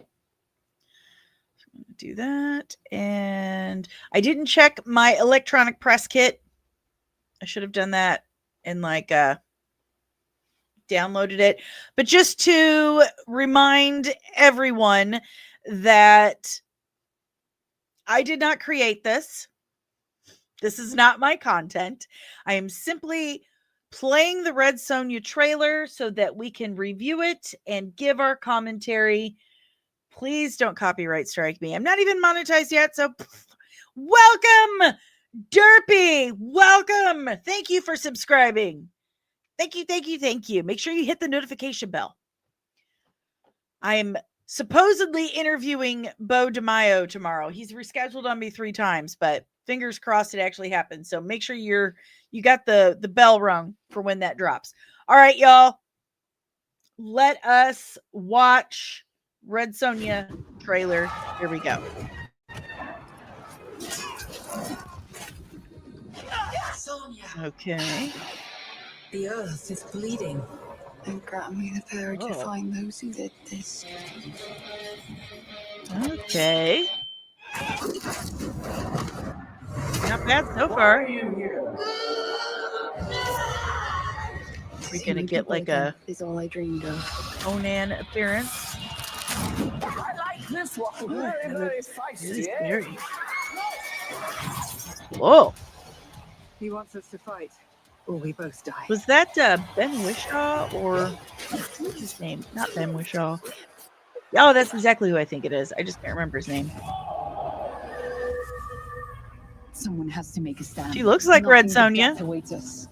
going to do that. And I didn't check my electronic press kit. I should have done that and downloaded it. But just to remind everyone that I did not create this. This is not my content. I am simply playing the Red Sonja trailer so that we can review it and give our commentary. Please don't copyright strike me. I'm not even monetized yet, so welcome, Derpy. Welcome. Thank you for subscribing. Thank you, thank you, thank you. Make sure you hit the notification bell. I'm supposedly interviewing Bo DeMaio tomorrow. He's rescheduled on me 3 times, but fingers crossed it actually happens. So make sure you got the bell rung for when that drops. All right, y'all. Let us watch Red Sonja trailer. Here we go. Sonja, Okay. the earth is bleeding. And grant me the power to find those who did this. Okay. Not bad so far. We're gonna get like a is all I dreamed of. Conan appearance. I like this one. Very, very feisty. Scary. Whoa. He wants us to fight, or we both die. Was that Ben Whishaw or what's his name? Not Ben Whishaw. Oh, that's exactly who I think it is. I just can't remember his name. Someone has to make a stand. She looks like Red Sonja. Awaits us.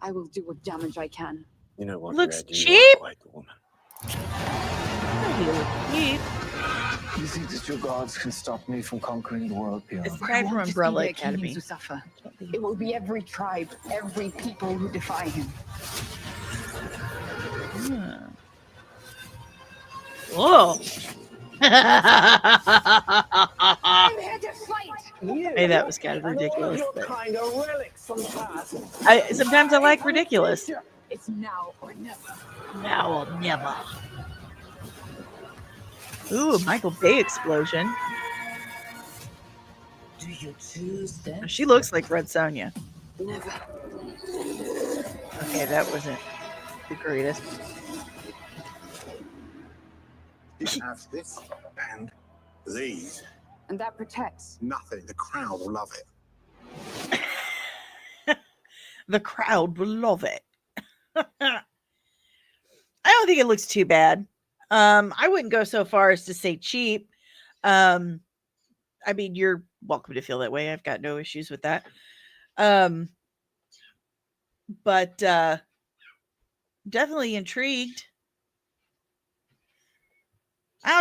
I will do what damage I can. You know what? Looks Red, you cheap. are quite the woman. He looks cheap. You think that your gods can stop me from conquering the world beyond? It's the guy from Umbrella Academy. To suffer. It will be every tribe, every people who defy him. Whoa. I'm here to fight. Hey, that was kind of ridiculous. Your But kind of relics from the past. sometimes I like ridiculous. It's now or never. Now or never. Ooh, Michael Bay explosion. Do you choose death? She looks like Red Sonja. Never. Okay, that wasn't the greatest. You have this and these. And that protects. Nothing. The crowd will love it. The crowd will love it. I don't think it looks too bad. I wouldn't go so far as to say cheap. I mean, you're welcome to feel that way. I've got no issues with that. But definitely intrigued.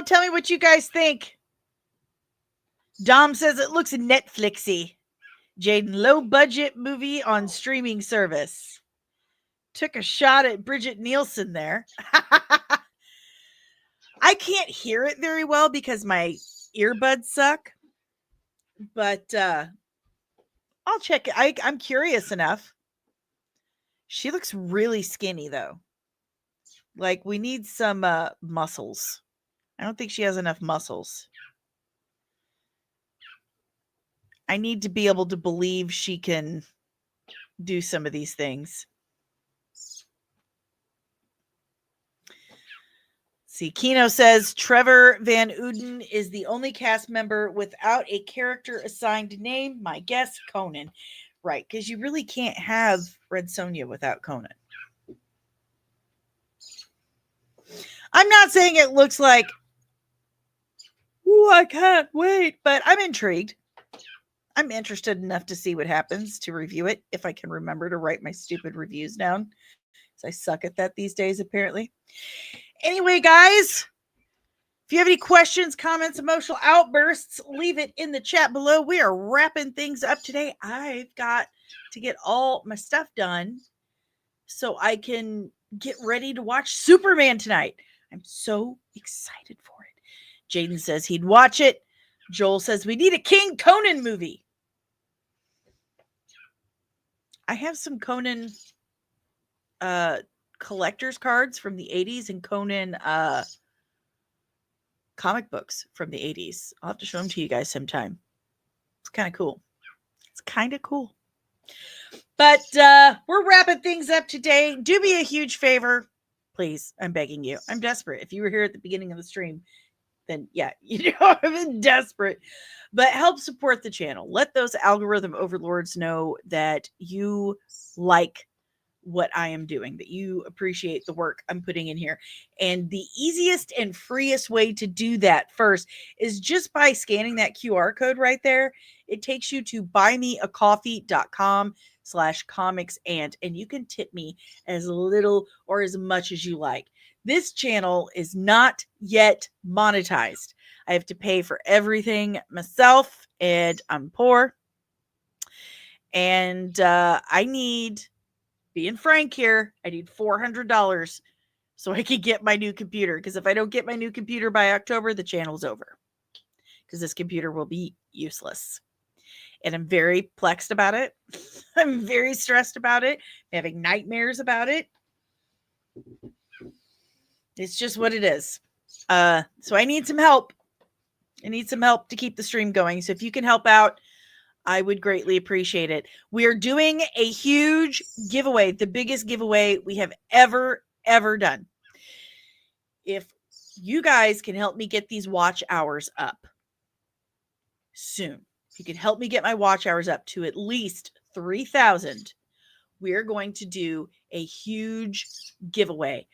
Tell me what you guys think. Dom says it looks Netflixy. Jaden, low budget movie on streaming service. Took a shot at Bridget Nielsen there. I can't hear it very well because my earbuds suck. But I'll check it. I'm curious enough. She looks really skinny though. Like we need some muscles. I don't think she has enough muscles. I need to be able to believe she can do some of these things. See, Kino says Trevor Van Uden is the only cast member without a character assigned name. My guess, Conan. Right, because you really can't have Red Sonja without Conan. I'm not saying it looks like, ooh, I can't wait, but I'm intrigued. I'm interested enough to see what happens, to review it, if I can remember to write my stupid reviews down. Because I suck at that these days, apparently. Anyway, guys, if you have any questions, comments, emotional outbursts, leave it in the chat below. We are wrapping things up today. I've got to get all my stuff done so I can get ready to watch Superman tonight. I'm so excited for it. Jaden says he'd watch it. Joel says we need a King Conan movie. I have some Conan collector's cards from the 80s and Conan comic books from the 80s. I'll have to show them to you guys sometime. It's kind of cool. It's kind of cool. But we're wrapping things up today. Do me a huge favor. Please, I'm begging you. I'm desperate. If you were here at the beginning of the stream, then yeah, you know I've been desperate. But help support the channel. Let those algorithm overlords know that you like what I am doing, that you appreciate the work I'm putting in here. And the easiest and freest way to do that first is just by scanning that QR code right there. It takes you to buymeacoffee.com/comics and you can tip me as little or as much as you like. This channel is not yet monetized. I have to pay for everything myself and I'm poor. And I need, being frank here, I need $400 so I can get my new computer. Because if I don't get my new computer by October, the channel's over. Because this computer will be useless. And I'm very perplexed about it. I'm very stressed about it. I'm having nightmares about it. It's just what it is. So I need some help. I need some help to keep the stream going. So if you can help out, I would greatly appreciate it. We are doing a huge giveaway, the biggest giveaway we have ever done. If you guys can help me get these watch hours up soon, if you can help me get my watch hours up to at least 3,000, we're going to do a huge giveaway.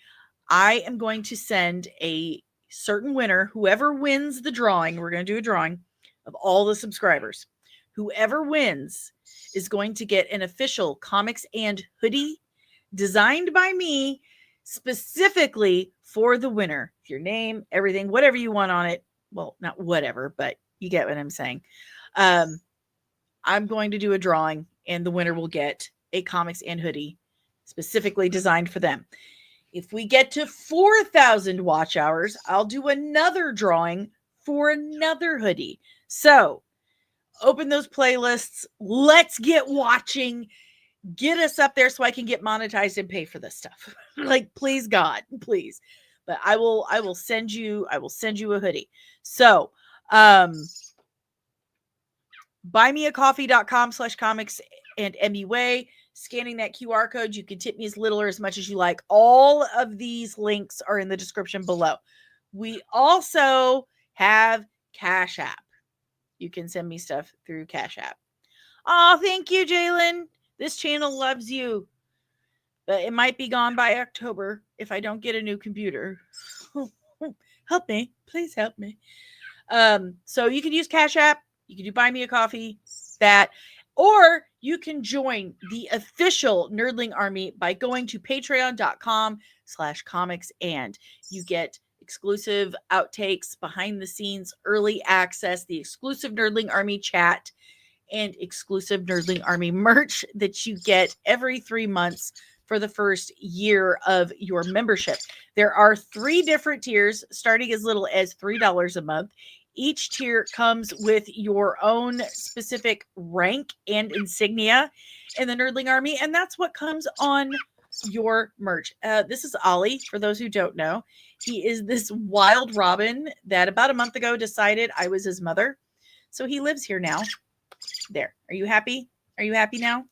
I am going to send a certain winner, whoever wins the drawing, we're going to do a drawing of all the subscribers. Whoever wins is going to get an official comics and hoodie designed by me specifically for the winner. Your name, everything, whatever you want on it. Well, not whatever, but you get what I'm saying. I'm going to do a drawing and the winner will get a comics and hoodie specifically designed for them. If we get to 4,000 watch hours, I'll do another drawing for another hoodie. So open those playlists. Let's get watching. get us up there so I can get monetized and pay for this stuff. Like, please God, please. But I will send you a hoodie. So, buymeacoffee.com/comics and MUA. Scanning that QR code, you can tip me as little or as much as you like. All of these links are in the description below. We also have Cash App. You can send me stuff through Cash App. Oh, thank you, Jalen. This channel loves you. But it might be gone by October if I don't get a new computer. Help me. Please help me. So you can use Cash App. You can do Buy Me a Coffee, that. Or you can join the official Nerdling Army by going to patreon.com/comics, and you get exclusive outtakes, behind the scenes, early access, the exclusive Nerdling Army chat, and exclusive Nerdling Army merch that you get every 3 months for the first year of your membership. There are 3 different tiers, starting as little as $3 a month. Each tier comes with your own specific rank and insignia in the Nerdling Army, and that's what comes on your merch. This is Ollie, for those who don't know. He is this wild robin that about a month ago decided I was his mother. So he lives here now. There. Are you happy? Are you happy now?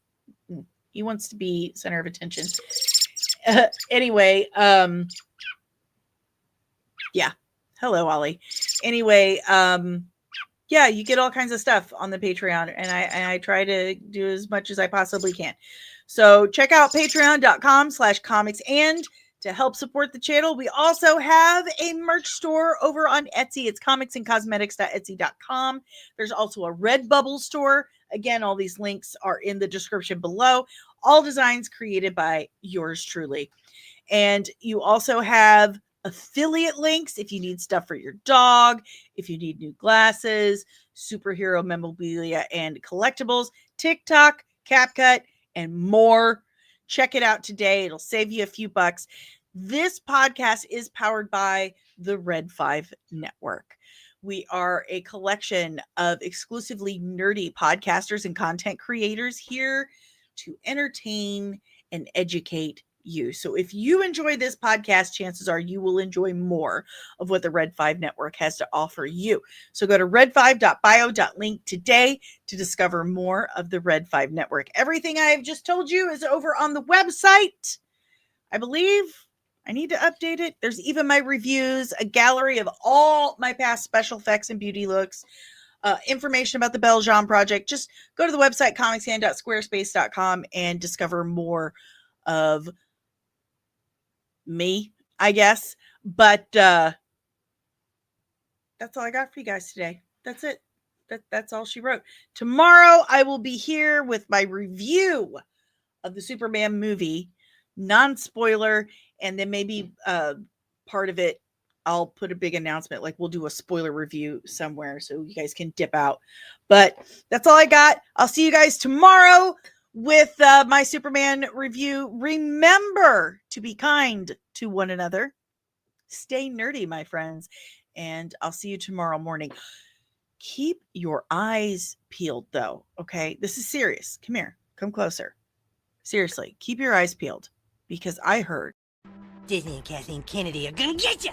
He wants to be center of attention. Anyway, yeah. Hello, Ollie. Anyway, yeah, you get all kinds of stuff on the Patreon, and I try to do as much as I possibly can. So check out patreon.com/comics, and to help support the channel, we also have a merch store over on Etsy. It's comicsandcosmetics.etsy.com. There's also a Redbubble store. Again, all these links are in the description below. All designs created by yours truly. And you also have affiliate links if you need stuff for your dog, if you need new glasses, superhero memorabilia and collectibles, TikTok, CapCut, and more. Check it out today. It'll save you a few bucks. This podcast is powered by the Red 5 Network. We are a collection of exclusively nerdy podcasters and content creators here to entertain and educate you. So if you enjoy this podcast, chances are you will enjoy more of what the Red 5 Network has to offer you. So go to red5.bio.link today to discover more of the Red 5 Network. Everything I have just told you is over on the website. I believe I need to update it. There's even my reviews, a gallery of all my past special effects and beauty looks, information about the Belgian project. Just go to the website comicsand.squarespace.com and discover more of me, I guess. But that's all I got for you guys today. That's it. That's all she wrote. Tomorrow I will be here with my review of the Superman movie, non-spoiler, and then maybe part of it I'll put a big announcement, like we'll do a spoiler review somewhere so you guys can dip out. But that's all I got. I'll see you guys tomorrow with my Superman review. Remember to be kind to one another. Stay nerdy, my friends. And I'll see you tomorrow morning. Keep your eyes peeled, though. Okay? This is serious. Come here. Come closer. Seriously. Keep your eyes peeled. Because I heard Disney and Kathleen Kennedy are gonna get you!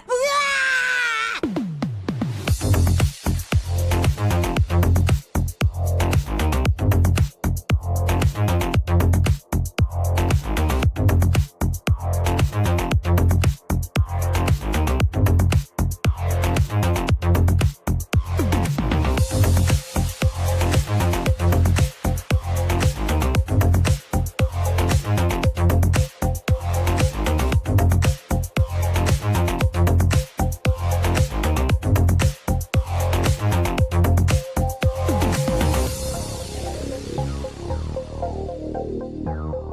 No.